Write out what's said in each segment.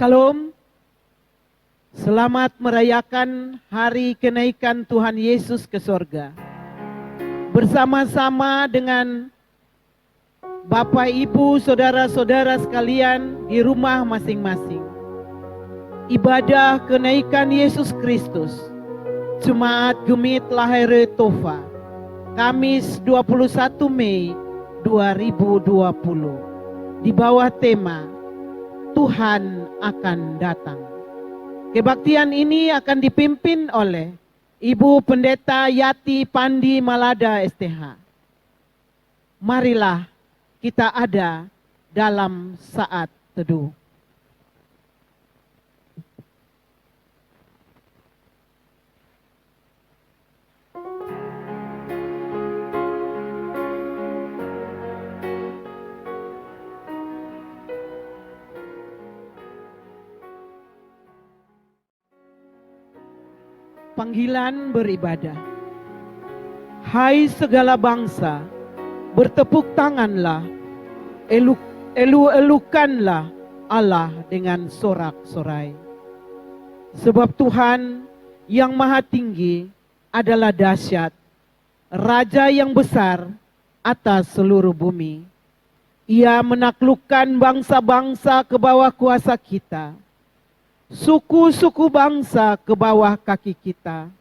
Salam, selamat merayakan hari kenaikan Tuhan Yesus ke sorga. Bersama-sama dengan Bapak, Ibu, Saudara-saudara sekalian di rumah masing-masing. Ibadah kenaikan Yesus Kristus, Jemaat Gemit Lahire Tova, Kamis 21 Mei 2020, di bawah tema Tuhan akan datang. Kebaktian ini akan dipimpin oleh Ibu Pendeta Yati Pandi Malada STH. Marilah kita ada dalam saat teduh. Panggilan beribadah. Hai segala bangsa, bertepuk tanganlah, elu-elukanlah Allah dengan sorak-sorai. Sebab Tuhan yang maha tinggi adalah dahsyat, Raja yang besar atas seluruh bumi. Ia menaklukkan bangsa-bangsa ke bawah kuasa kita, suku-suku bangsa ke bawah kaki kita.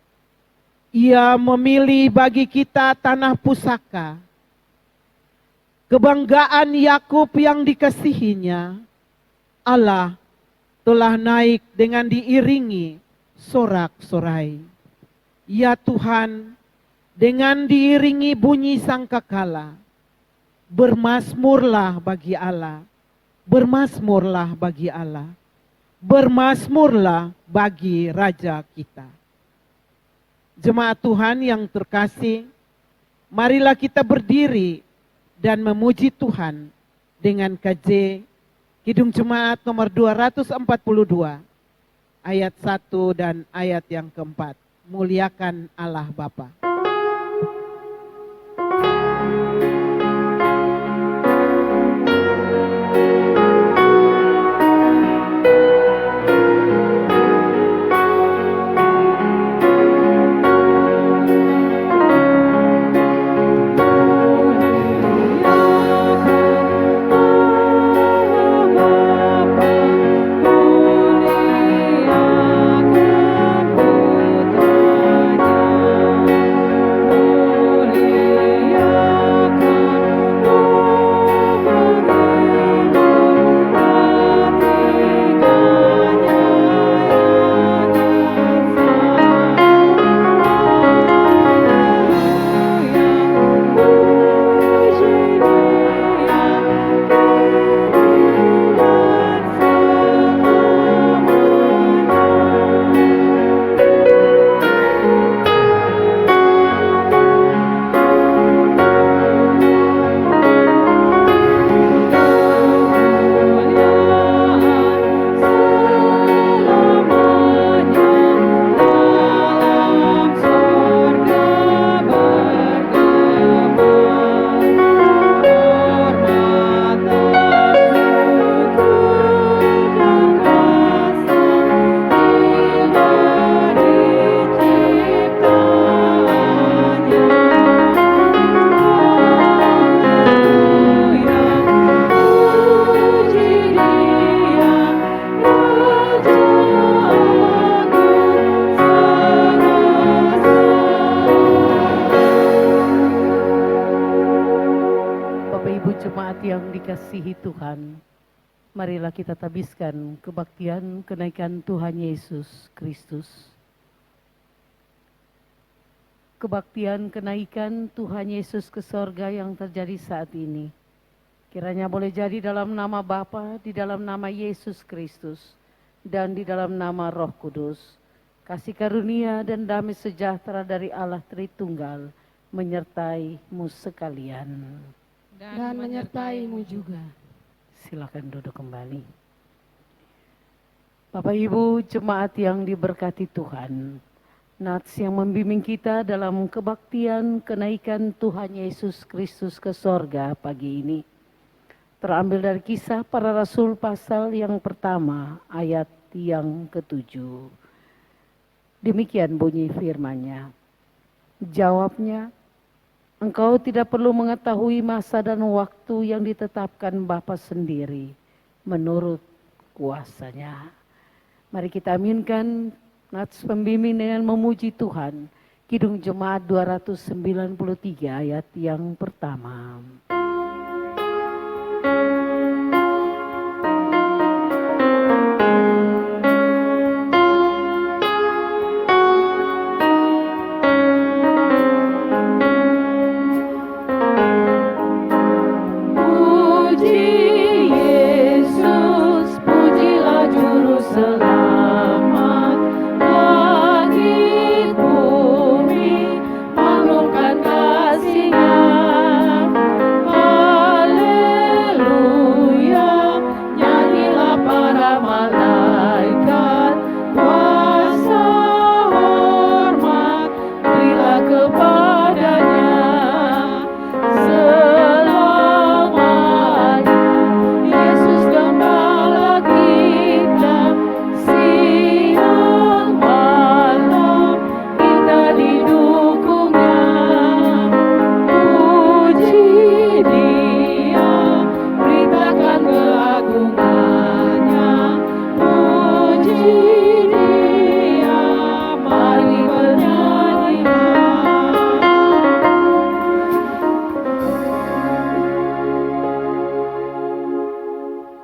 Ia memilih bagi kita tanah pusaka, kebanggaan Yakub yang dikasihinya. Allah telah naik dengan diiringi sorak-sorai. Ya Tuhan, dengan diiringi bunyi sangkakala, bermasmurlah bagi Allah, bermasmurlah bagi Allah. Bermasmurlah bagi Raja kita. Jemaat Tuhan yang terkasih, marilah kita berdiri dan memuji Tuhan dengan KJ Kidung Jemaat nomor 242 ayat 1 dan ayat yang keempat. Muliakan Allah Bapa. Dikasihi Tuhan, marilah kita tabiskan kebaktian kenaikan Tuhan Yesus Kristus. Kebaktian kenaikan Tuhan Yesus ke sorga yang terjadi saat ini, kiranya boleh jadi dalam nama Bapa, di dalam nama Yesus Kristus, dan di dalam nama Roh Kudus. Kasih karunia dan damai sejahtera dari Allah Tritunggal menyertai-mu sekalian. Dan menyertai-mu juga. Silakan duduk kembali. Bapak Ibu jemaat yang diberkati Tuhan, Nats yang membimbing kita dalam kebaktian kenaikan Tuhan Yesus Kristus ke sorga pagi ini Terambil dari Kisah Para Rasul pasal yang pertama ayat yang ke-7. Demikian bunyi firman-Nya. Jawabnya, engkau tidak perlu mengetahui masa dan waktu yang ditetapkan Bapa sendiri menurut kuasa-Nya. Mari kita aminkan nats pembimbing dengan memuji Tuhan. Kidung Jemaat 293 ayat yang pertama.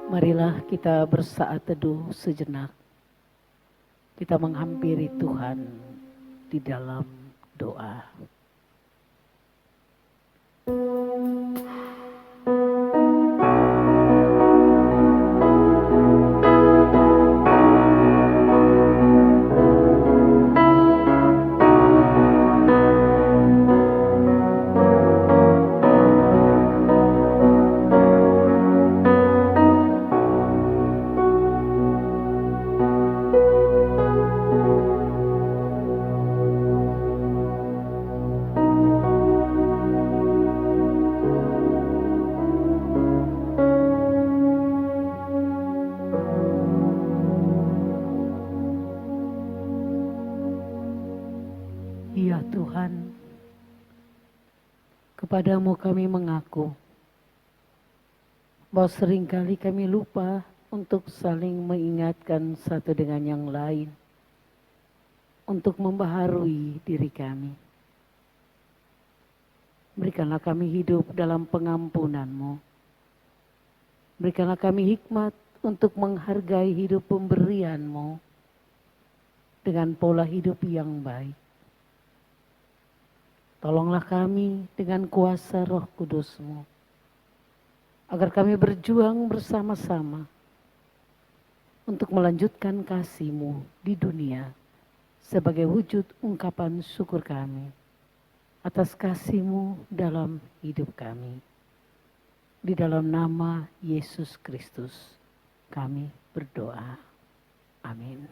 Marilah kita bersaat teduh sejenak. Kita menghampiri Tuhan di dalam doa. Ya Tuhan, kepadamu kami mengaku bahwa seringkali kami lupa untuk saling mengingatkan satu dengan yang lain, untuk membaharui diri kami. Berikanlah kami hidup dalam pengampunan-Mu. Berikanlah kami hikmat untuk menghargai hidup pemberian-Mu dengan pola hidup yang baik. Tolonglah kami dengan kuasa Roh Kudus-Mu, agar kami berjuang bersama-sama untuk melanjutkan kasih-Mu di dunia sebagai wujud ungkapan syukur kami atas kasih-Mu dalam hidup kami. Di dalam nama Yesus Kristus kami berdoa. Amin.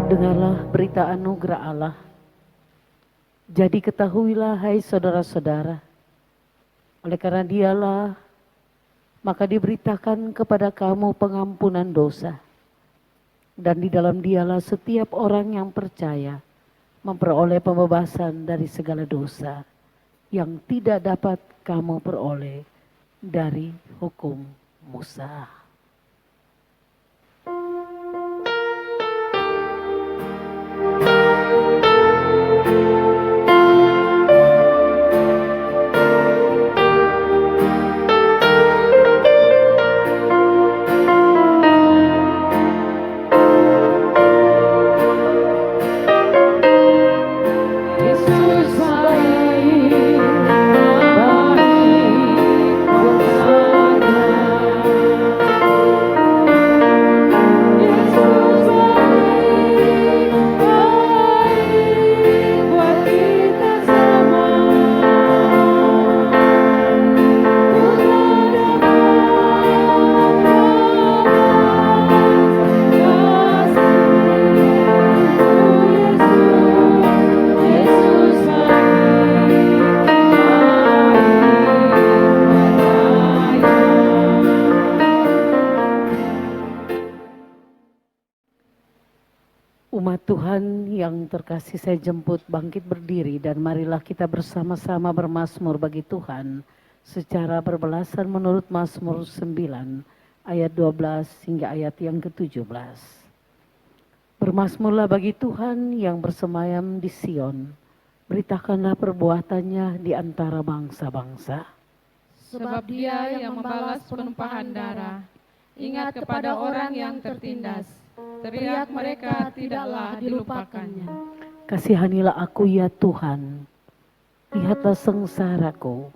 Dengarlah berita anugerah Allah. Jadi ketahuilah hai saudara-saudara, oleh karena Dialah maka diberitakan kepada kamu pengampunan dosa. Dan di dalam Dialah setiap orang yang percaya memperoleh pembebasan dari segala dosa yang tidak dapat kamu peroleh dari hukum Musa. yang terkasih, saya jemput bangkit berdiri dan marilah kita bersama-sama bermazmur bagi Tuhan secara berbelasan menurut Mazmur 9 ayat 12 hingga ayat yang ke-17. Bermazmurlah bagi Tuhan yang bersemayam di Sion, beritakanlah perbuatannya di antara bangsa-bangsa. Sebab Dia yang membalas penumpahan darah, ingat kepada orang yang tertindas. Teriak mereka tidaklah dilupakannya. Kasihanilah aku ya Tuhan, lihatlah sengsaraku,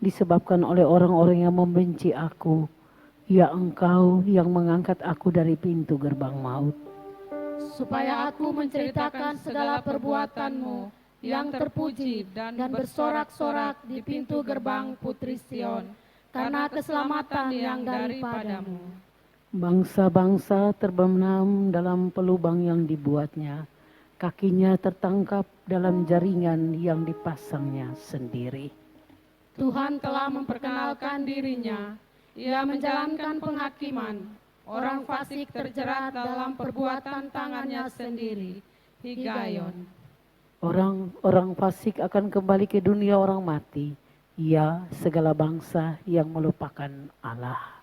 disebabkan oleh orang-orang yang membenci aku. Ya Engkau yang mengangkat aku dari pintu gerbang maut. Supaya aku menceritakan segala perbuatan-Mu yang terpuji dan bersorak-sorak di pintu gerbang Putri Sion, karena keselamatan yang daripadamu. Bangsa-bangsa terbenam dalam pelubang yang dibuatnya, kakinya tertangkap dalam jaringan yang dipasangnya sendiri. Tuhan telah memperkenalkan dirinya, Ia menjalankan penghakiman. Orang fasik terjerat dalam perbuatan tangannya sendiri. Higayon. Orang fasik akan kembali ke dunia orang mati, ya segala bangsa yang melupakan Allah.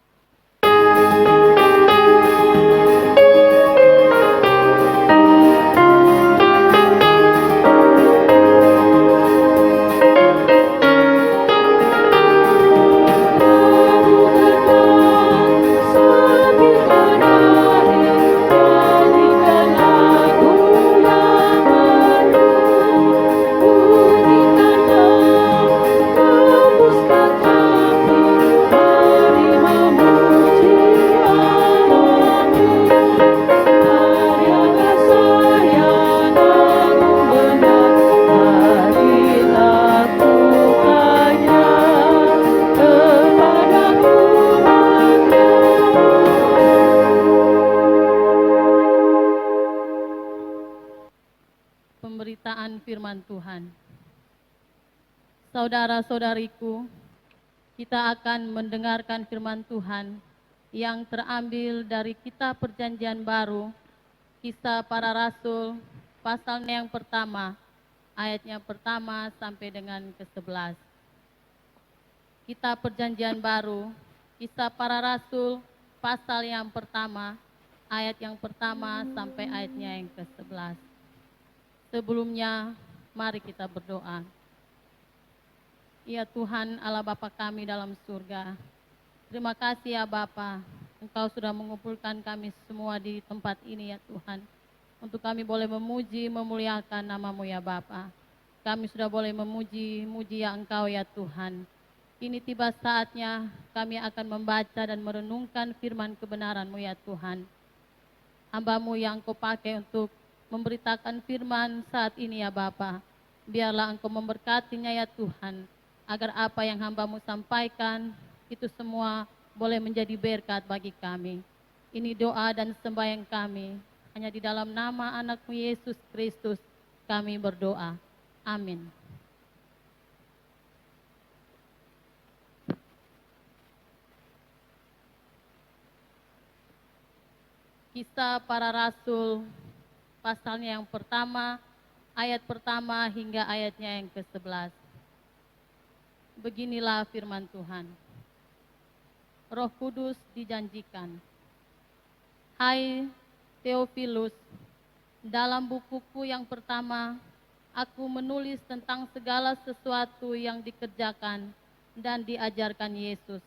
Pemberitaan firman Tuhan. Saudara-saudariku, kita akan mendengarkan firman Tuhan yang terambil dari Kitab Perjanjian Baru, Kisah Para Rasul, pasalnya yang pertama, ayatnya pertama sampai dengan ke-11. Kitab Perjanjian Baru, Kisah Para Rasul, pasal yang pertama, ayat yang pertama sampai ayatnya yang ke-11. Sebelumnya, mari kita berdoa. Ya Tuhan Allah Bapa kami dalam surga, terima kasih ya Bapa, Engkau sudah mengumpulkan kami semua di tempat ini ya Tuhan, untuk kami boleh memuji, memuliakan nama-Mu ya Bapa. Kami sudah boleh memuji ya Engkau ya Tuhan. Kini tiba saatnya kami akan membaca dan merenungkan firman kebenaran-Mu ya Tuhan. Hamba-Mu yang Engkau pakai untuk memberitakan firman saat ini ya Bapa. Biarlah Engkau memberkatinya ya Tuhan, agar apa yang hamba-Mu sampaikan itu semua boleh menjadi berkat bagi kami. Ini doa dan sembahyang kami, hanya di dalam nama anak-Mu Yesus Kristus kami berdoa. Amin. Kisah Para Rasul, pasalnya yang pertama, ayat pertama hingga ayatnya yang ke-11. Beginilah firman Tuhan. Roh Kudus dijanjikan. Hai Theophilus, dalam bukuku yang pertama, aku menulis tentang segala sesuatu yang dikerjakan dan diajarkan Yesus,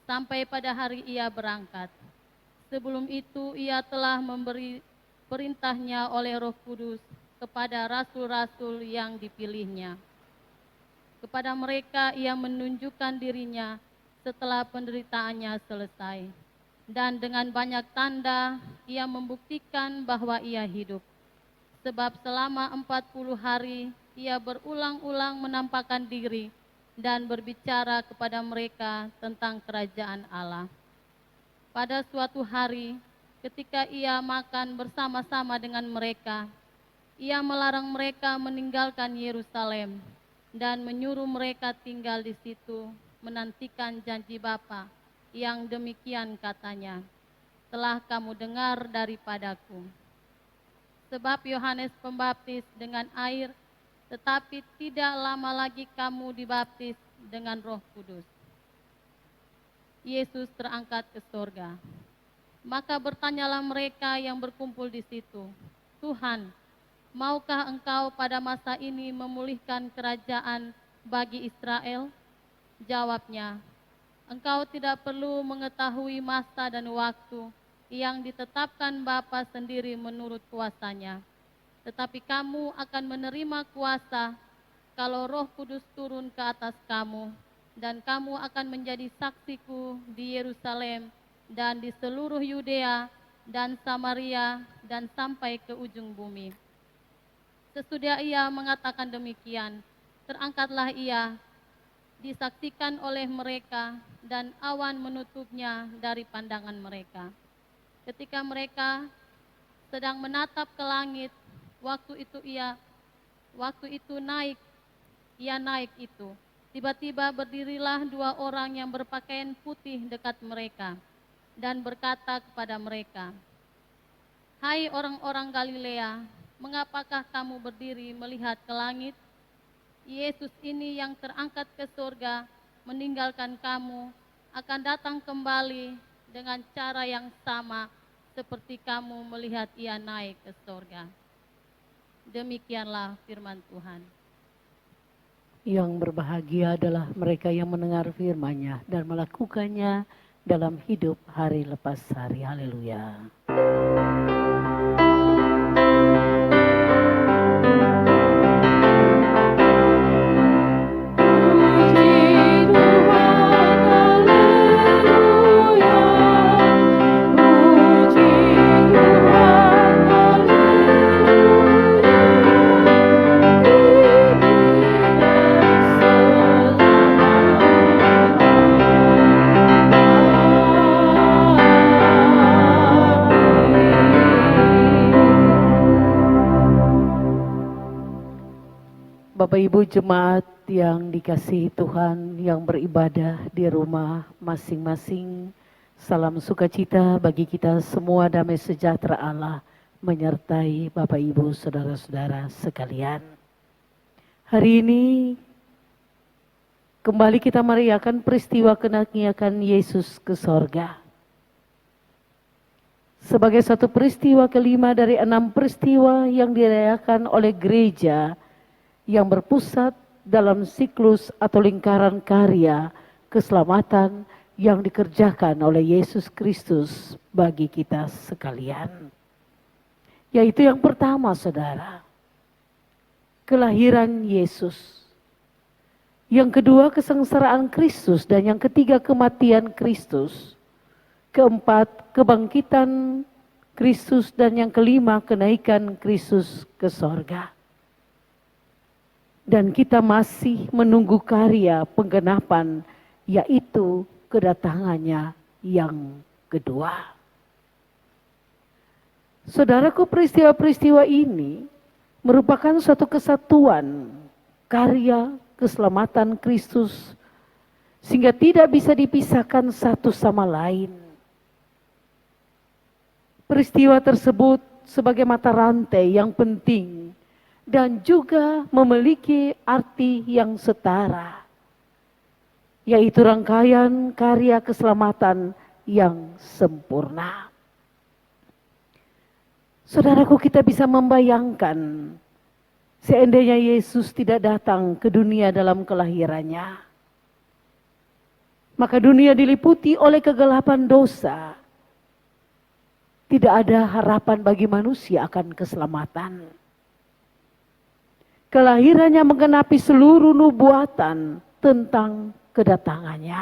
sampai pada hari Ia berangkat. Sebelum itu Ia telah memberi perintahnya oleh Roh Kudus kepada rasul-rasul yang dipilihnya. Kepada mereka Ia menunjukkan dirinya setelah penderitaannya selesai. Dan dengan banyak tanda Ia membuktikan bahwa Ia hidup. Sebab selama 40 hari Ia berulang-ulang menampakkan diri dan berbicara kepada mereka tentang kerajaan Allah. Pada suatu hari, ketika Ia makan bersama-sama dengan mereka, Ia melarang mereka meninggalkan Yerusalem dan menyuruh mereka tinggal di situ, menantikan janji Bapa yang demikian katanya, telah kamu dengar daripadaku. sebab Yohanes Pembaptis dengan air, tetapi tidak lama lagi kamu dibaptis dengan Roh Kudus. Yesus terangkat ke sorga. Maka bertanyalah mereka yang berkumpul di situ, Tuhan, maukah Engkau pada masa ini memulihkan kerajaan bagi Israel? Jawabnya, Engkau tidak perlu mengetahui masa dan waktu yang ditetapkan Bapa sendiri menurut kuasanya. Tetapi kamu akan menerima kuasa kalau Roh Kudus turun ke atas kamu, dan kamu akan menjadi saksiku di Yerusalem dan di seluruh Yudea dan Samaria dan sampai ke ujung bumi. Sesudah ia mengatakan demikian, terangkatlah ia, disaksikan oleh mereka, dan awan menutupnya dari pandangan mereka. Ketika mereka sedang menatap ke langit, waktu itu naik itu. Tiba-tiba berdirilah dua orang yang berpakaian putih dekat mereka dan berkata kepada mereka, "Hai orang-orang Galilea, mengapakah kamu berdiri melihat ke langit? Yesus ini yang terangkat ke surga meninggalkan kamu akan datang kembali dengan cara yang sama seperti kamu melihat ia naik ke surga." Demikianlah firman Tuhan. Yang berbahagia adalah mereka yang mendengar firman-Nya dan melakukannya dalam hidup hari lepas hari. Haleluya. Bapak Ibu jemaat yang dikasihi Tuhan yang beribadah di rumah masing-masing, salam sukacita bagi kita semua, damai sejahtera Allah menyertai Bapak Ibu saudara-saudara sekalian. Hari ini kembali kita merayakan peristiwa kenaikan Yesus ke sorga. Sebagai satu peristiwa kelima dari 6 peristiwa yang dirayakan oleh gereja yang berpusat dalam siklus atau lingkaran karya keselamatan yang dikerjakan oleh Yesus Kristus bagi kita sekalian. Yaitu yang pertama, saudara, kelahiran Yesus. Yang kedua, kesengsaraan Kristus, dan yang ketiga, kematian Kristus. Keempat, kebangkitan Kristus, dan yang kelima, kenaikan Kristus ke sorga. Dan kita masih menunggu karya penggenapan, yaitu kedatangannya yang kedua. Saudaraku, peristiwa-peristiwa ini merupakan suatu kesatuan karya keselamatan Kristus, sehingga tidak bisa dipisahkan satu sama lain. Peristiwa tersebut sebagai mata rantai yang penting dan juga memiliki arti yang setara, yaitu rangkaian karya keselamatan yang sempurna. Saudaraku, kita bisa membayangkan seandainya Yesus tidak datang ke dunia dalam kelahirannya, maka dunia diliputi oleh kegelapan dosa. Tidak ada harapan bagi manusia akan keselamatan. Kelahirannya menggenapi seluruh nubuatan tentang kedatangannya.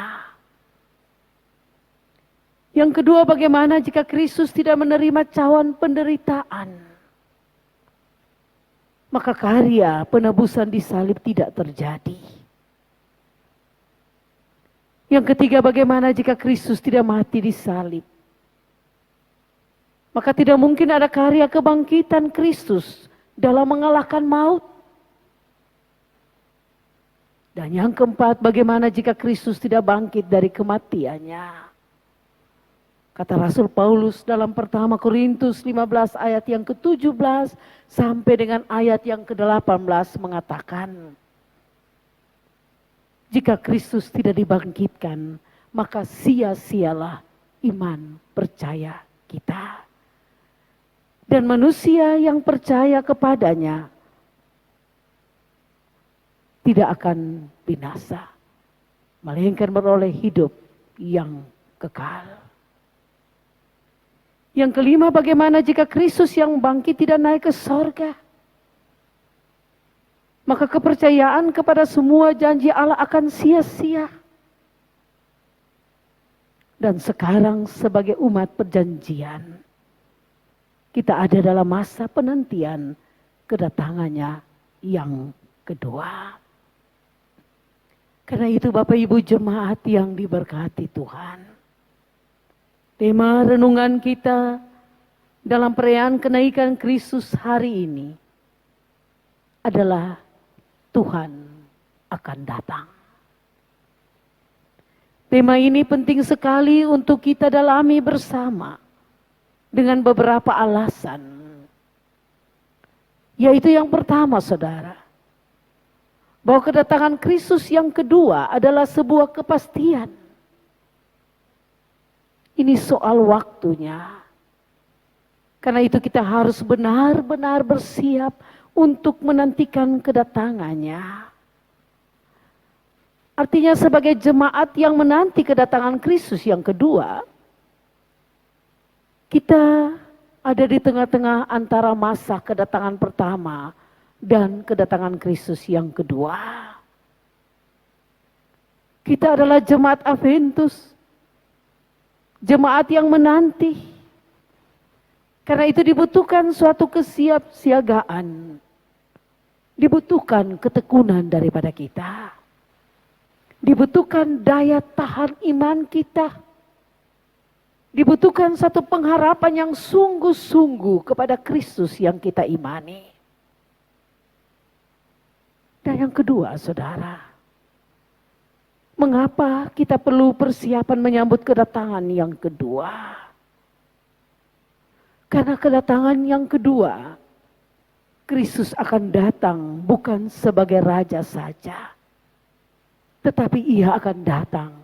Yang kedua, bagaimana jika Kristus tidak menerima cawan penderitaan? Maka karya penebusan di salib tidak terjadi. Yang ketiga, bagaimana jika Kristus tidak mati di salib? Maka tidak mungkin ada karya kebangkitan Kristus dalam mengalahkan maut. Dan yang keempat, bagaimana jika Kristus tidak bangkit dari kematiannya? Kata Rasul Paulus dalam pertama Korintus 15 ayat yang ke-17 sampai dengan ayat yang ke-18 mengatakan, jika Kristus tidak dibangkitkan, maka sia-sialah iman percaya kita. Dan manusia yang percaya kepadanya tidak akan binasa, melainkan beroleh hidup yang kekal. Yang kelima, bagaimana jika Kristus yang bangkit tidak naik ke sorga? Maka kepercayaan kepada semua janji Allah akan sia-sia. Dan sekarang sebagai umat perjanjian, kita ada dalam masa penantian kedatangannya yang kedua. Karena itu Bapak Ibu jemaat yang diberkati Tuhan, tema renungan kita dalam perayaan kenaikan Kristus hari ini adalah Tuhan akan datang. Tema ini penting sekali untuk kita dalami bersama dengan beberapa alasan. Yaitu yang pertama saudara, bahwa kedatangan Kristus yang kedua adalah sebuah kepastian. Ini soal waktunya. Karena itu kita harus benar-benar bersiap untuk menantikan kedatangannya. Artinya sebagai jemaat yang menanti kedatangan Kristus yang kedua, kita ada di tengah-tengah antara masa kedatangan pertama dan kedatangan Kristus yang kedua. Kita adalah jemaat Adventus, jemaat yang menanti. Karena itu dibutuhkan suatu kesiapsiagaan, dibutuhkan ketekunan daripada kita, dibutuhkan daya tahan iman kita, dibutuhkan satu pengharapan yang sungguh-sungguh kepada Kristus yang kita imani. Dan yang kedua saudara, mengapa kita perlu persiapan menyambut kedatangan yang kedua? Karena kedatangan yang kedua, Kristus akan datang bukan sebagai raja saja, tetapi ia akan datang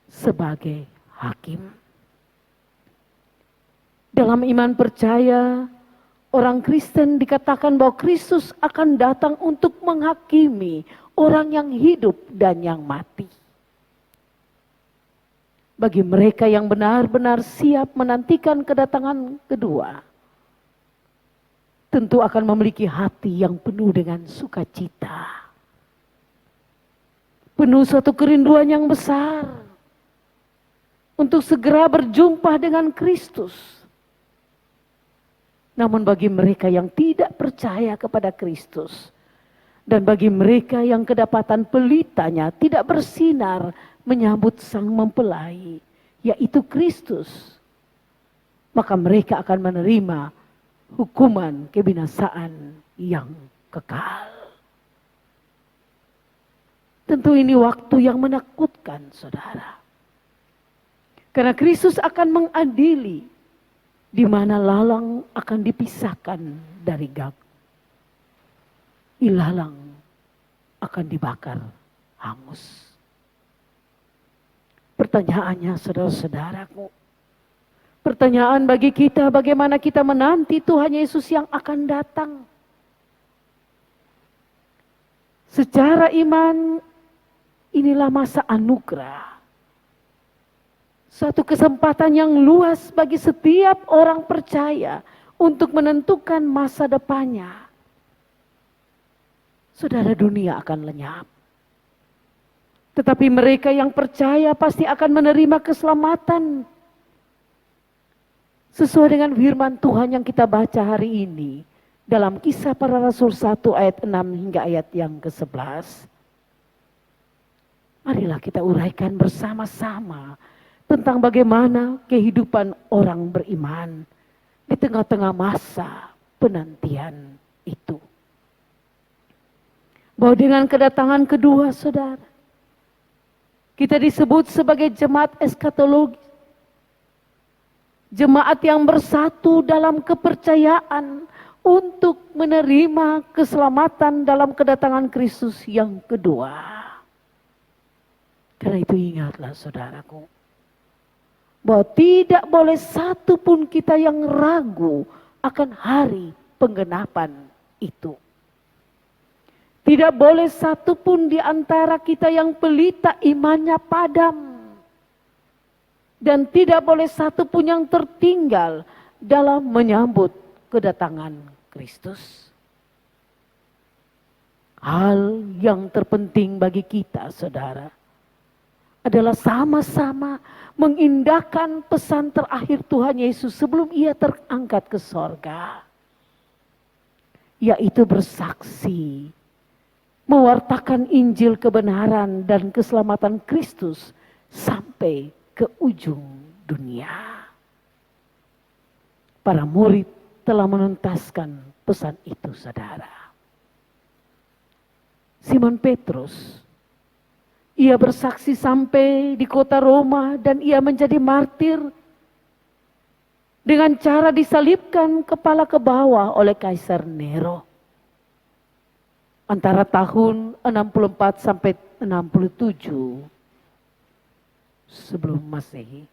sebagai hakim. Dalam iman percaya, orang Kristen dikatakan bahwa Kristus akan datang untuk menghakimi orang yang hidup dan yang mati. Bagi mereka yang benar-benar siap menantikan kedatangan kedua, tentu akan memiliki hati yang penuh dengan sukacita, penuh suatu kerinduan yang besar untuk segera berjumpa dengan Kristus. Namun bagi mereka yang tidak percaya kepada Kristus, dan bagi mereka yang kedapatan pelitanya tidak bersinar menyambut sang mempelai, yaitu Kristus, maka mereka akan menerima hukuman kebinasaan yang kekal. Tentu ini waktu yang menakutkan saudara. Karena Kristus akan mengadili di mana lalang akan dipisahkan dari gag. Ilalang akan dibakar hangus. Pertanyaannya saudara-saudaraku, pertanyaan bagi kita, bagaimana kita menanti Tuhan Yesus yang akan datang? Secara iman, inilah masa anugerah. Suatu kesempatan yang luas bagi setiap orang percaya untuk menentukan masa depannya. Saudara, dunia akan lenyap. Tetapi mereka yang percaya pasti akan menerima keselamatan. Sesuai dengan firman Tuhan yang kita baca hari ini. Dalam Kisah Para Rasul 1 ayat 6 hingga ayat yang ke-11. Marilah kita uraikan bersama-sama tentang bagaimana kehidupan orang beriman di tengah-tengah masa penantian itu. Bahwa dengan kedatangan kedua saudara, kita disebut sebagai jemaat eskatologi. Jemaat yang bersatu dalam kepercayaan untuk menerima keselamatan dalam kedatangan Kristus yang kedua. Karena itu ingatlah saudaraku, bahwa tidak boleh satu pun kita yang ragu akan hari penggenapan itu. Tidak boleh satu pun di antara kita yang pelita imannya padam. Dan tidak boleh satu pun yang tertinggal dalam menyambut kedatangan Kristus. Hal yang terpenting bagi kita, saudara, adalah sama-sama mengindahkan pesan terakhir Tuhan Yesus sebelum ia terangkat ke sorga. Yaitu bersaksi, mewartakan Injil kebenaran dan keselamatan Kristus sampai ke ujung dunia. Para murid telah menuntaskan pesan itu, saudara. Simon Petrus, ia bersaksi sampai di kota Roma dan ia menjadi martir dengan cara disalibkan kepala ke bawah oleh Kaisar Nero. Antara tahun 64 sampai 67 sebelum Masehi.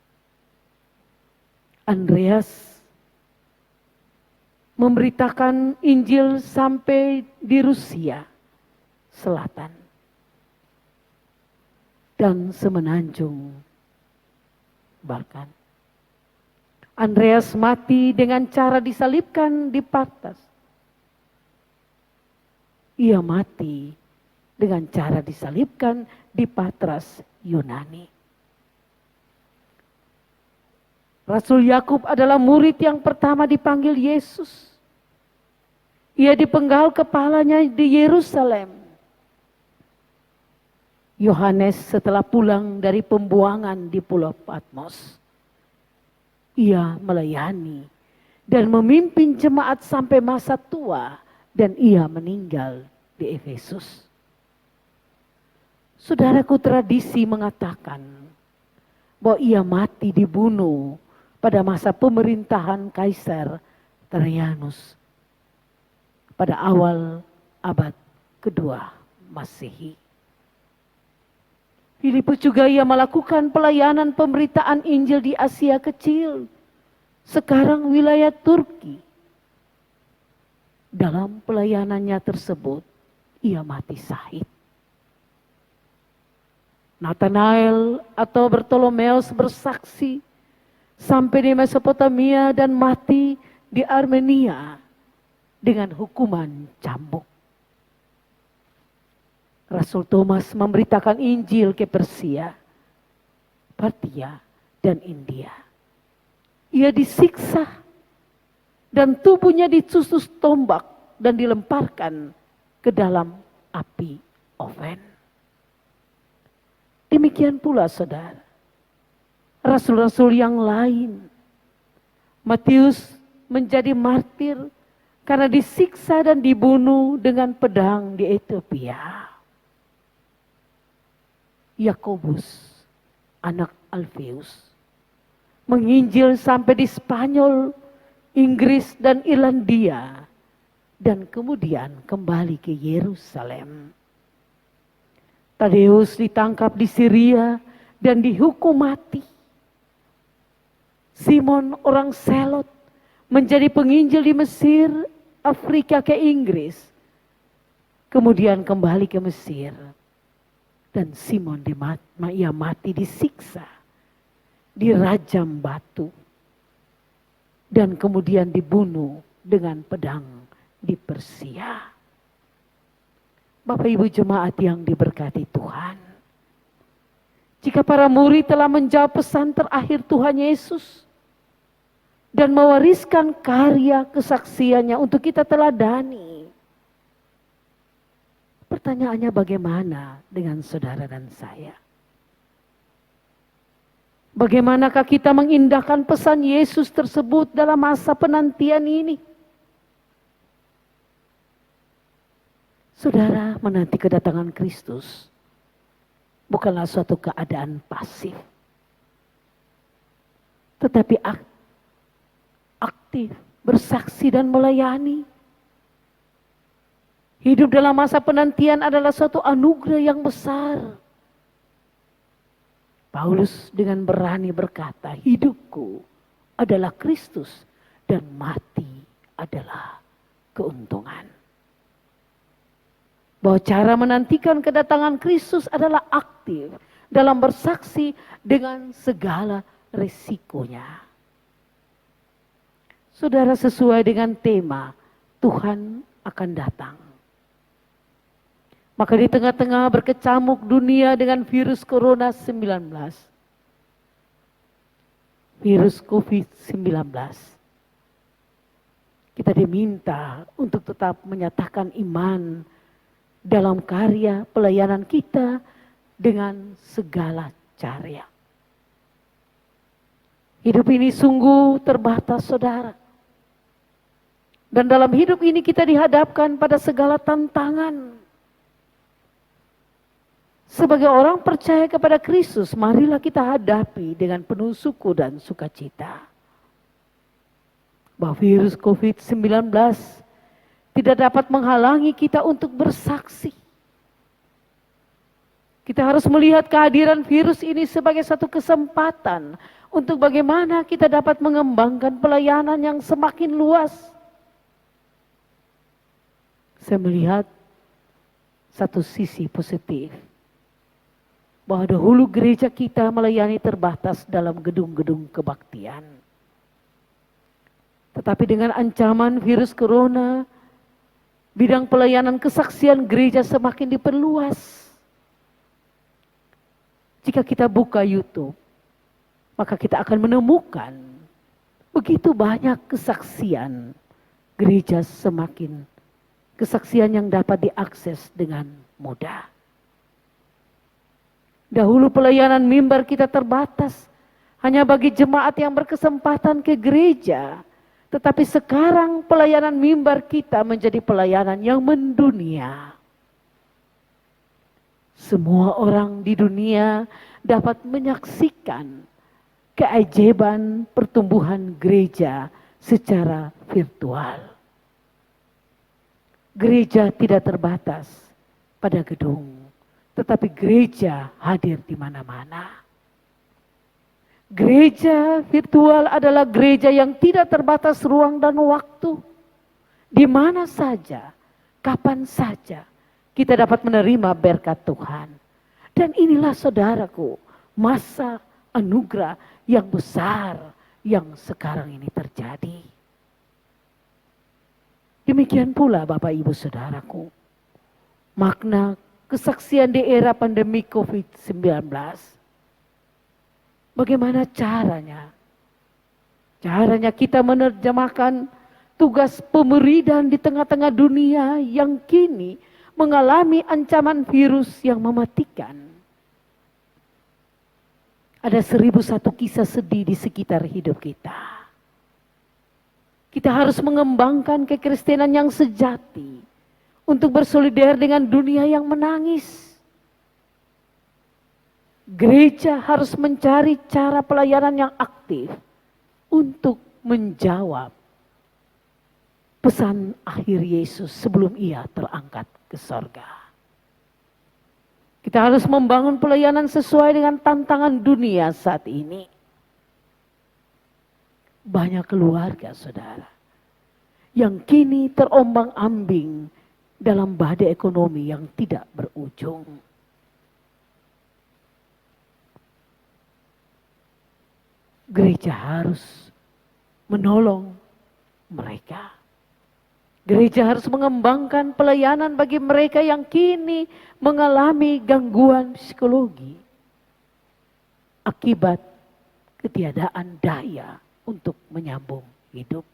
Andreas memberitakan Injil sampai di Rusia Selatan dan semenanjung Balkan. Andreas mati dengan cara disalibkan di Patras. Ia mati dengan cara disalibkan di Patras, Yunani. Rasul Yakub adalah murid yang pertama dipanggil Yesus. Ia dipenggal kepalanya di Yerusalem. Yohanes setelah pulang dari pembuangan di Pulau Patmos, ia melayani dan memimpin jemaat sampai masa tua dan ia meninggal di Efesus. Saudaraku, tradisi mengatakan bahwa ia mati dibunuh pada masa pemerintahan Kaisar Trajanus pada awal abad kedua Masehi. Filipus juga ia melakukan pelayanan pemberitaan Injil di Asia Kecil, sekarang wilayah Turki. Dalam pelayanannya tersebut, ia mati syahid. Nathanael atau Bartolomeus bersaksi sampai di Mesopotamia dan mati di Armenia dengan hukuman cambuk. Rasul Thomas memberitakan Injil ke Persia, Partia, dan India. Ia disiksa dan tubuhnya ditusuk tombak dan dilemparkan ke dalam api oven. Demikian pula, saudara, rasul-rasul yang lain. Matius menjadi martir karena disiksa dan dibunuh dengan pedang di Ethiopia. Yakobus, anak Alfeus, menginjil sampai di Spanyol, Inggris, dan Irlandia, dan kemudian kembali ke Yerusalem. Tadeus ditangkap di Syria dan dihukum mati. Simon orang Selot menjadi penginjil di Mesir, Afrika, ke Inggris. Kemudian kembali ke Mesir. Dan Simon ia mati disiksa, dirajam batu. Dan kemudian dibunuh dengan pedang di Persia. Bapak Ibu jemaat yang diberkati Tuhan. Jika para murid telah menjawab pesan terakhir Tuhan Yesus dan mewariskan karya kesaksiannya untuk kita teladani, pertanyaannya bagaimana dengan saudara dan saya? Bagaimanakah kita mengindahkan pesan Yesus tersebut dalam masa penantian ini? Saudara, menanti kedatangan Kristus bukanlah suatu keadaan pasif, tetapi aktif, bersaksi dan melayani. Hidup dalam masa penantian adalah suatu anugerah yang besar. Paulus dengan berani berkata, hidupku adalah Kristus dan mati adalah keuntungan. Bahwa cara menantikan kedatangan Kristus adalah aktif dalam bersaksi dengan segala resikonya. Saudara, sesuai dengan tema Tuhan akan datang. Maka di tengah-tengah berkecamuk dunia dengan virus corona-19, virus COVID-19, kita diminta untuk tetap menyatakan iman dalam karya pelayanan kita dengan segala cara. Hidup ini sungguh terbatas, saudara. Dan dalam hidup ini kita dihadapkan pada segala tantangan. Sebagai orang percaya kepada Kristus, marilah kita hadapi dengan penuh syukur dan sukacita. Bahwa virus COVID-19 tidak dapat menghalangi kita untuk bersaksi. Kita harus melihat kehadiran virus ini sebagai satu kesempatan untuk bagaimana kita dapat mengembangkan pelayanan yang semakin luas. Saya melihat satu sisi positif. Bahwa dahulu gereja kita melayani terbatas dalam gedung-gedung kebaktian. Tetapi dengan ancaman virus corona, bidang pelayanan kesaksian gereja semakin diperluas. Jika kita buka YouTube, maka kita akan menemukan begitu banyak kesaksian gereja, semakin kesaksian yang dapat diakses dengan mudah. Dahulu pelayanan mimbar kita terbatas hanya bagi jemaat yang berkesempatan ke gereja. Tetapi sekarang pelayanan mimbar kita menjadi pelayanan yang mendunia. Semua orang di dunia dapat menyaksikan keajaiban pertumbuhan gereja secara virtual. Gereja tidak terbatas pada gedung. Tetapi gereja hadir di mana-mana. Gereja virtual adalah gereja yang tidak terbatas ruang dan waktu. Di mana saja, kapan saja, kita dapat menerima berkat Tuhan. Dan inilah saudaraku, masa anugerah yang besar yang sekarang ini terjadi. Demikian pula Bapak Ibu Saudaraku, makna kesaksian di era pandemi COVID-19. Bagaimana caranya? Caranya kita menerjemahkan tugas pemuridan di tengah-tengah dunia yang kini mengalami ancaman virus yang mematikan. Ada 1001 kisah sedih di sekitar hidup kita. Kita harus mengembangkan kekristenan yang sejati untuk bersolidar dengan dunia yang menangis. Gereja harus mencari cara pelayanan yang aktif untuk menjawab pesan akhir Yesus sebelum ia terangkat ke sorga. Kita harus membangun pelayanan sesuai dengan tantangan dunia saat ini. Banyak keluarga, saudara, yang kini terombang-ambing dalam badai ekonomi yang tidak berujung. Gereja harus menolong mereka. Gereja harus mengembangkan pelayanan bagi mereka yang kini mengalami gangguan psikologi akibat ketiadaan daya untuk menyambung hidup.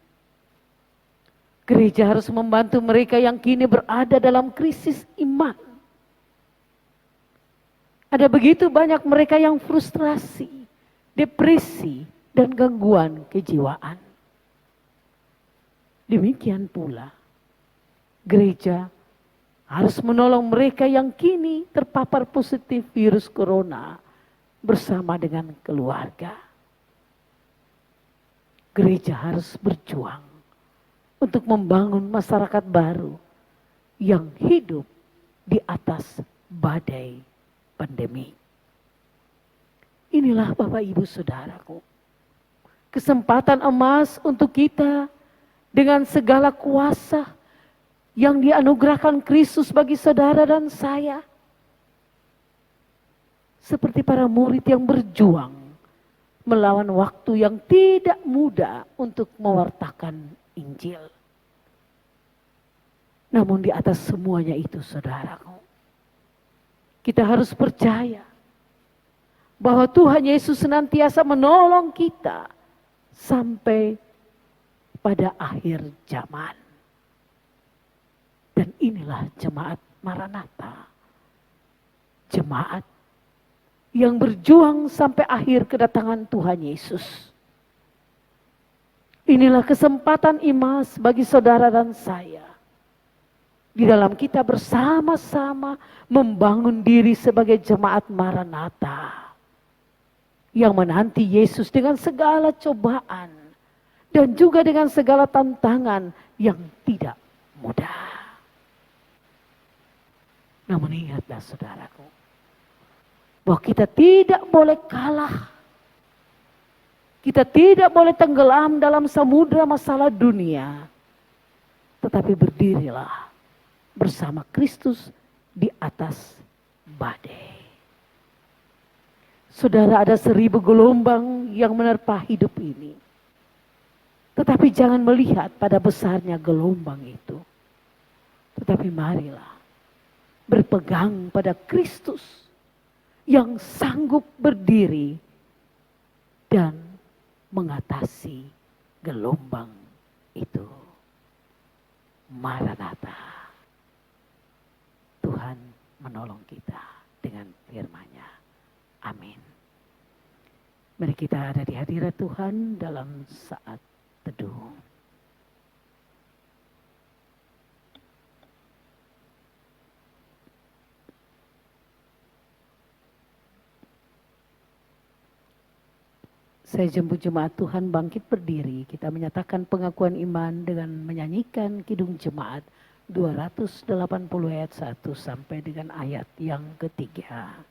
Gereja harus membantu mereka yang kini berada dalam krisis iman. Ada begitu banyak mereka yang frustrasi, depresi, dan gangguan kejiwaan. Demikian pula, gereja harus menolong mereka yang kini terpapar positif virus corona bersama dengan keluarga. gereja harus berjuang untuk membangun masyarakat baru yang hidup di atas badai pandemi. Inilah Bapak Ibu Saudaraku, kesempatan emas untuk kita dengan segala kuasa yang dianugerahkan Kristus bagi saudara dan saya. Seperti para murid yang berjuang melawan waktu yang tidak mudah untuk mewartakan Injil. Namun di atas semuanya itu saudaraku, kita harus percaya bahwa Tuhan Yesus senantiasa menolong kita sampai pada akhir zaman. Dan inilah jemaat Maranatha. Jemaat yang berjuang sampai akhir kedatangan Tuhan Yesus. Inilah kesempatan emas bagi saudara dan saya. Di dalam kita bersama-sama membangun diri sebagai jemaat Maranatha. Yang menanti Yesus dengan segala cobaan. Dan juga dengan segala tantangan yang tidak mudah. Namun ingatlah saudaraku, bahwa kita tidak boleh kalah. Kita tidak boleh tenggelam dalam samudera masalah dunia. Tetapi berdirilah bersama Kristus di atas badai. Saudara, ada 1000 gelombang yang menerpa hidup ini. Tetapi jangan melihat pada besarnya gelombang itu. Tetapi marilah berpegang pada Kristus yang sanggup berdiri dan mengatasi gelombang itu. Maranatha. Tuhan menolong kita dengan firman-Nya. Amin. Mari kita ada di hadirat Tuhan dalam saat teduh. Saya jemput jemaat Tuhan bangkit berdiri. Kita menyatakan pengakuan iman dengan menyanyikan Kidung Jemaat 280 ayat 1 sampai dengan ayat yang ketiga.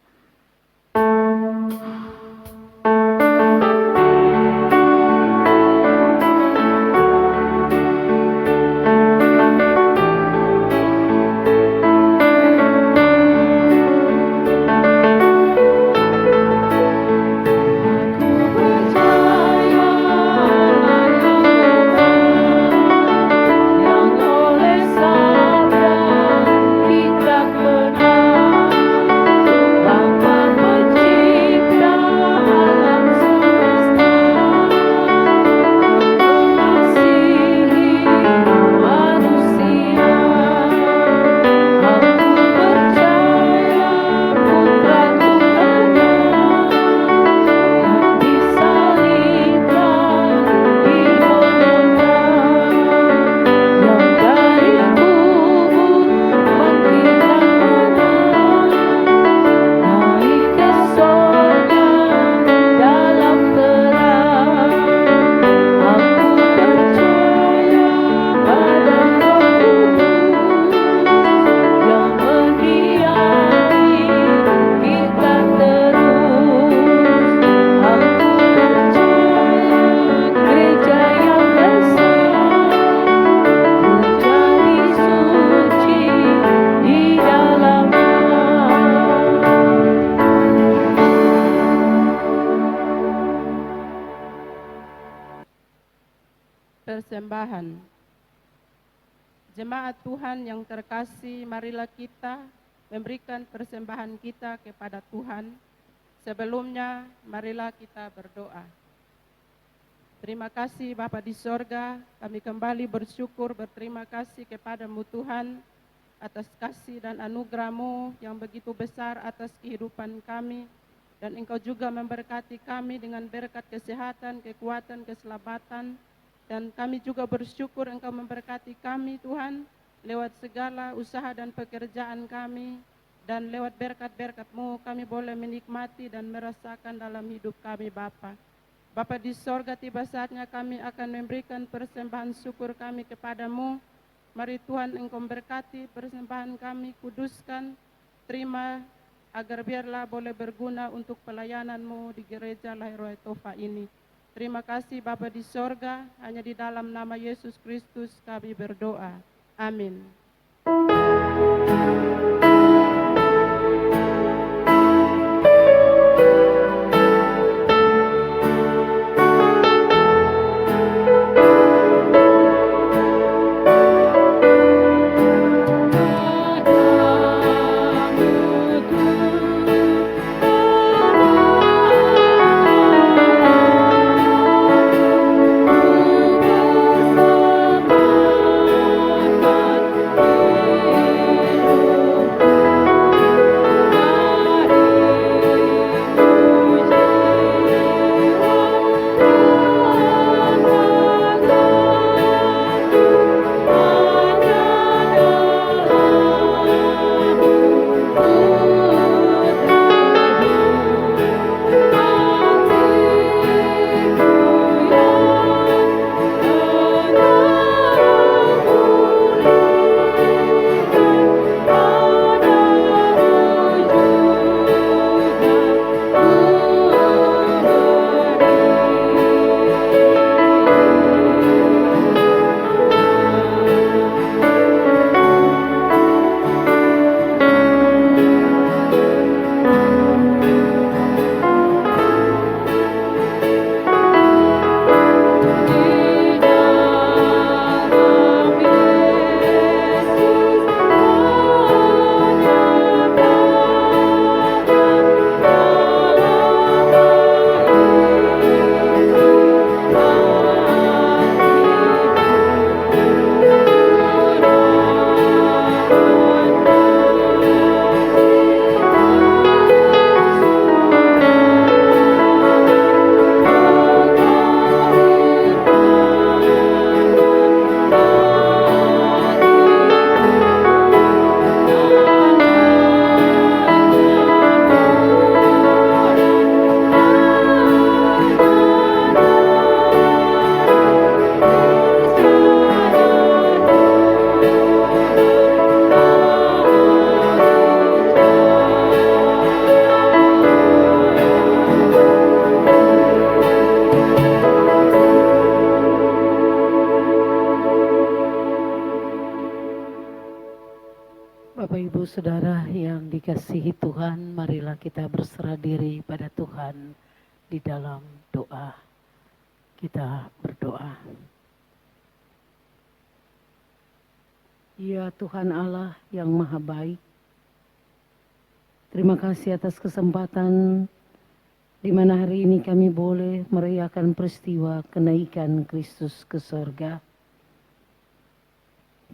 Persembahan. Jemaat Tuhan yang terkasih, marilah kita memberikan persembahan kita kepada Tuhan. Sebelumnya, marilah kita berdoa. Terima kasih Bapa di sorga, kami kembali bersyukur, berterima kasih kepada-Mu Tuhan, atas kasih dan anugerah-Mu yang begitu besar atas kehidupan kami. Dan Engkau juga memberkati kami dengan berkat kesehatan, kekuatan, keselamatan. Dan kami juga bersyukur Engkau memberkati kami Tuhan, lewat segala usaha dan pekerjaan kami. Dan lewat berkat-berkat-Mu kami boleh menikmati dan merasakan dalam hidup kami Bapa. Bapa di sorga, tiba saatnya kami akan memberikan persembahan syukur kami kepadamu. Mari Tuhan Engkau berkati persembahan kami, kuduskan, terima, agar biarlah boleh berguna untuk pelayananmu di gereja Lahiroi Tofa ini. Terima kasih Bapa di sorga, hanya di dalam nama Yesus Kristus kami berdoa. Amin. Bapak Ibu Saudara yang dikasihi Tuhan, marilah kita berserah diri pada Tuhan di dalam doa. Kita berdoa. Ya Tuhan Allah yang Maha Baik, terima kasih atas kesempatan di mana hari ini kami boleh merayakan peristiwa kenaikan Kristus ke sorga.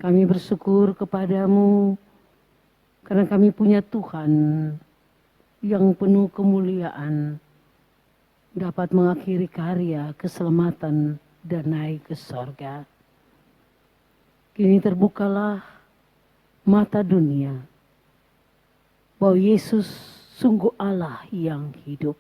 Kami bersyukur kepadamu karena kami punya Tuhan yang penuh kemuliaan, dapat mengakhiri karya keselamatan dan naik ke sorga. Kini terbukalah mata dunia bahwa Yesus sungguh Allah yang hidup.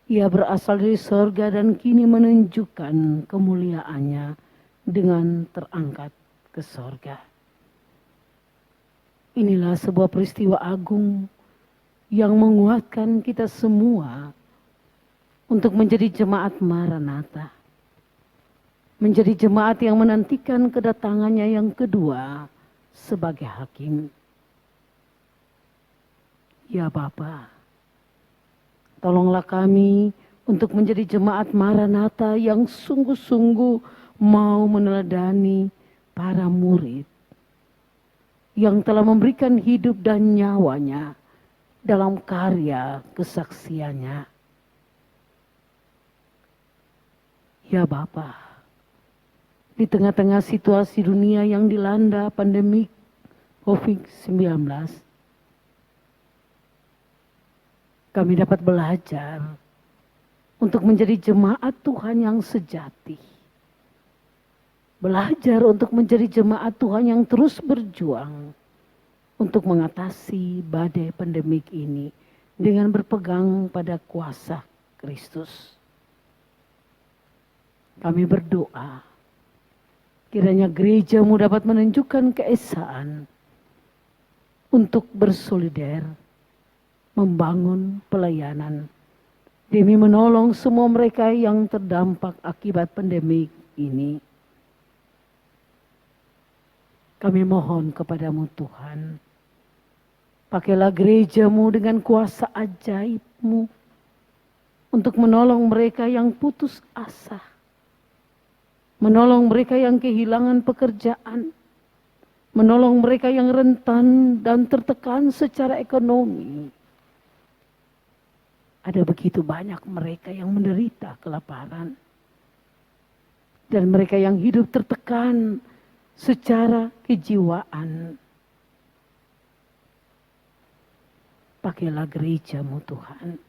Ia berasal dari sorga dan kini menunjukkan kemuliaannya dengan terangkat ke sorga. Inilah sebuah peristiwa agung yang menguatkan kita semua untuk menjadi jemaat Maranatha. Menjadi jemaat yang menantikan kedatangannya yang kedua sebagai hakim. Ya Bapa, tolonglah kami untuk menjadi jemaat Maranatha yang sungguh-sungguh mau meneladani para murid yang telah memberikan hidup dan nyawanya dalam karya kesaksiannya. Ya Bapa, di tengah-tengah situasi dunia yang dilanda pandemi COVID-19, kami dapat belajar untuk menjadi jemaat Tuhan yang sejati. Belajar untuk menjadi jemaat Tuhan yang terus berjuang untuk mengatasi badai pandemik ini dengan berpegang pada kuasa Kristus. Kami berdoa, kiranya gerejamu dapat menunjukkan keesaan untuk bersolidar, membangun pelayanan, demi menolong semua mereka yang terdampak akibat pandemi ini. Kami mohon kepadamu Tuhan, pakailah gerejamu dengan kuasa ajaibmu untuk menolong mereka yang putus asa, menolong mereka yang kehilangan pekerjaan, menolong mereka yang rentan dan tertekan secara ekonomi. Ada begitu banyak mereka yang menderita kelaparan, dan mereka yang hidup tertekan secara kejiwaan. Pakailah gerejamu Tuhan,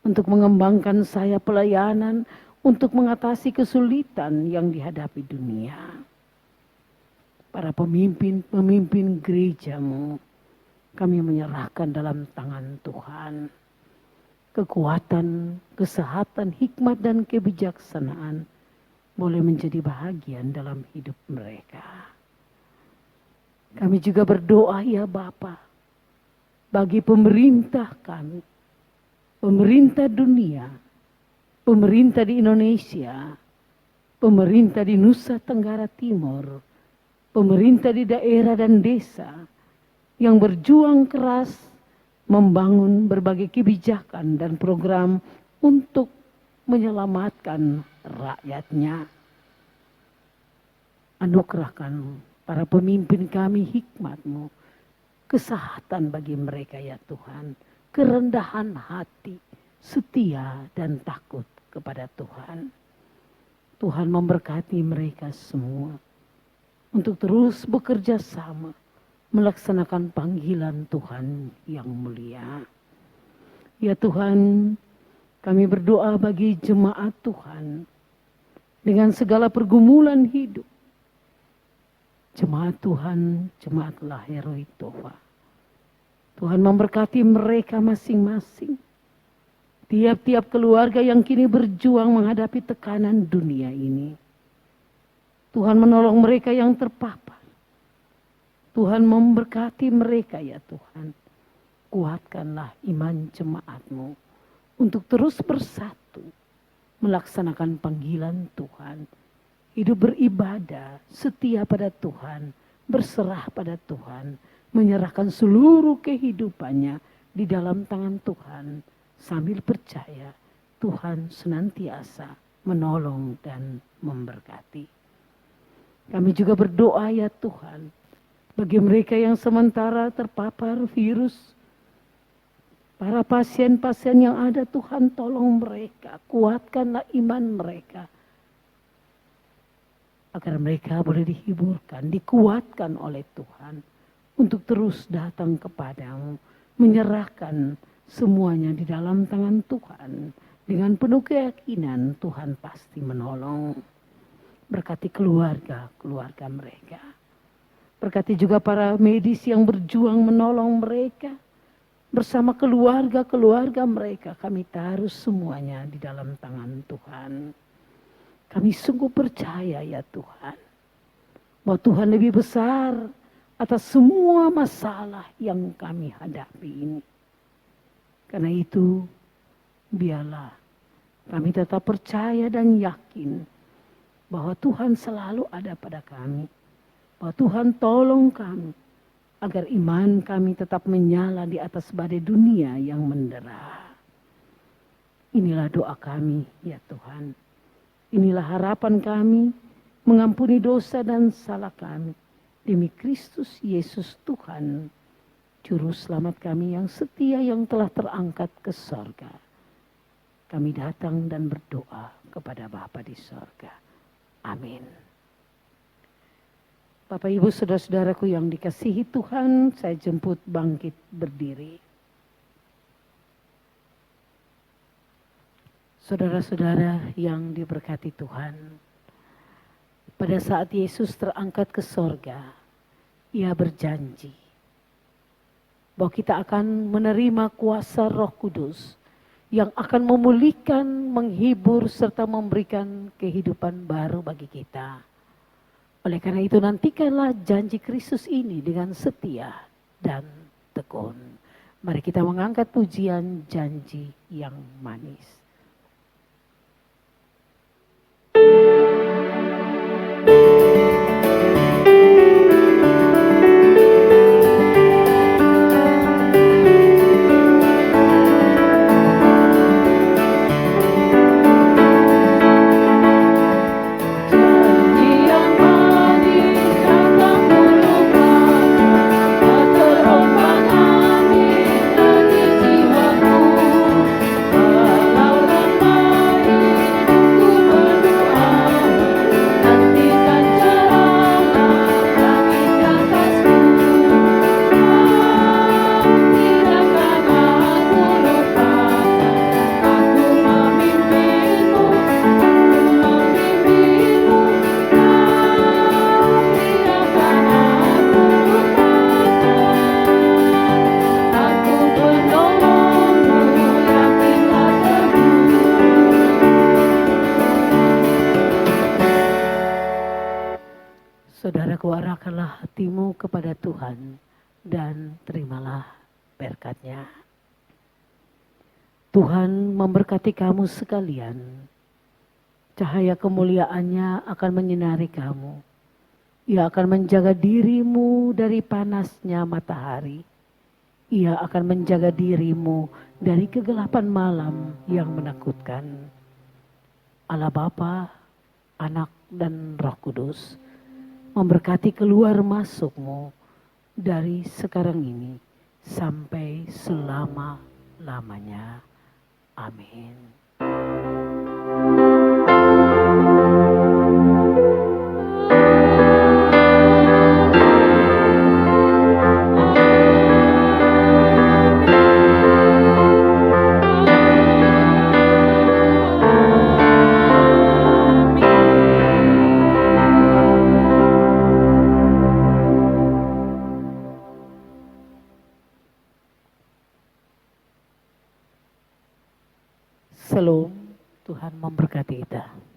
untuk mengembangkan saya pelayanan, untuk mengatasi kesulitan yang dihadapi dunia. Para pemimpin gerejamu, kami menyerahkan dalam tangan Tuhan. Kekuatan, kesehatan, hikmat, dan kebijaksanaan boleh menjadi bahagian dalam hidup mereka. Kami juga berdoa ya Bapa, bagi pemerintah kami, pemerintah dunia, pemerintah di Indonesia, pemerintah di Nusa Tenggara Timur, pemerintah di daerah dan desa yang berjuang keras membangun berbagai kebijakan dan program untuk menyelamatkan rakyatnya. Anugerahkan para pemimpin kami hikmat-Mu, kesehatan bagi mereka ya Tuhan, kerendahan hati, setia dan takut kepada Tuhan. Tuhan memberkati mereka semua untuk terus bekerja sama melaksanakan panggilan Tuhan yang mulia. Ya Tuhan, kami berdoa bagi jemaat Tuhan dengan segala pergumulan hidup. Jemaat Tuhan, jemaat Lahiroi Tova. Tuhan memberkati mereka masing-masing. Tiap-tiap keluarga yang kini berjuang menghadapi tekanan dunia ini. Tuhan menolong mereka yang terpapar. Tuhan memberkati mereka ya Tuhan. Kuatkanlah iman jemaat-Mu untuk terus bersatu melaksanakan panggilan Tuhan. Hidup beribadah, setia pada Tuhan, berserah pada Tuhan, menyerahkan seluruh kehidupannya di dalam tangan Tuhan, sambil percaya Tuhan senantiasa menolong dan memberkati. Kami juga berdoa ya Tuhan, bagi mereka yang sementara terpapar virus, para pasien-pasien yang ada Tuhan tolong mereka, kuatkanlah iman mereka. Agar mereka boleh dihiburkan, dikuatkan oleh Tuhan. Untuk terus datang kepadamu, menyerahkan semuanya di dalam tangan Tuhan. Dengan penuh keyakinan Tuhan pasti menolong. Berkati keluarga mereka. Berkati juga para medis yang berjuang menolong mereka. Bersama keluarga mereka kami taruh semuanya di dalam tangan Tuhan. Kami sungguh percaya ya Tuhan, bahwa Tuhan lebih besar atas semua masalah yang kami hadapi ini. Karena itu, biarlah kami tetap percaya dan yakin bahwa Tuhan selalu ada pada kami. Bahwa Tuhan tolong kami agar iman kami tetap menyala di atas badai dunia yang mendera. Inilah doa kami ya Tuhan. Inilah harapan kami, mengampuni dosa dan salah kami. Demi Kristus Yesus Tuhan, Juru Selamat kami yang setia yang telah terangkat ke sorga. Kami datang dan berdoa kepada Bapa di sorga. Amin. Bapak Ibu saudara-saudaraku yang dikasihi Tuhan, saya jemput bangkit berdiri. Saudara-saudara yang diberkati Tuhan, pada saat Yesus terangkat ke sorga, Ia berjanji bahwa kita akan menerima kuasa Roh Kudus yang akan memulihkan, menghibur, serta memberikan kehidupan baru bagi kita. Oleh karena itu nantikanlah janji Kristus ini dengan setia dan tekun. Mari kita mengangkat pujian janji yang manis. Saudaraku, arahkanlah hatimu kepada Tuhan dan terimalah berkat-Nya. Tuhan memberkati kamu sekalian. Cahaya kemuliaan-Nya akan menyinari kamu. Ia akan menjaga dirimu dari panasnya matahari. Ia akan menjaga dirimu dari kegelapan malam yang menakutkan. Allah Bapa, Anak dan Roh Kudus memberkati keluar masukmu dari sekarang ini sampai selama-lamanya. Amin. Shalom, Tuhan memberkati kita.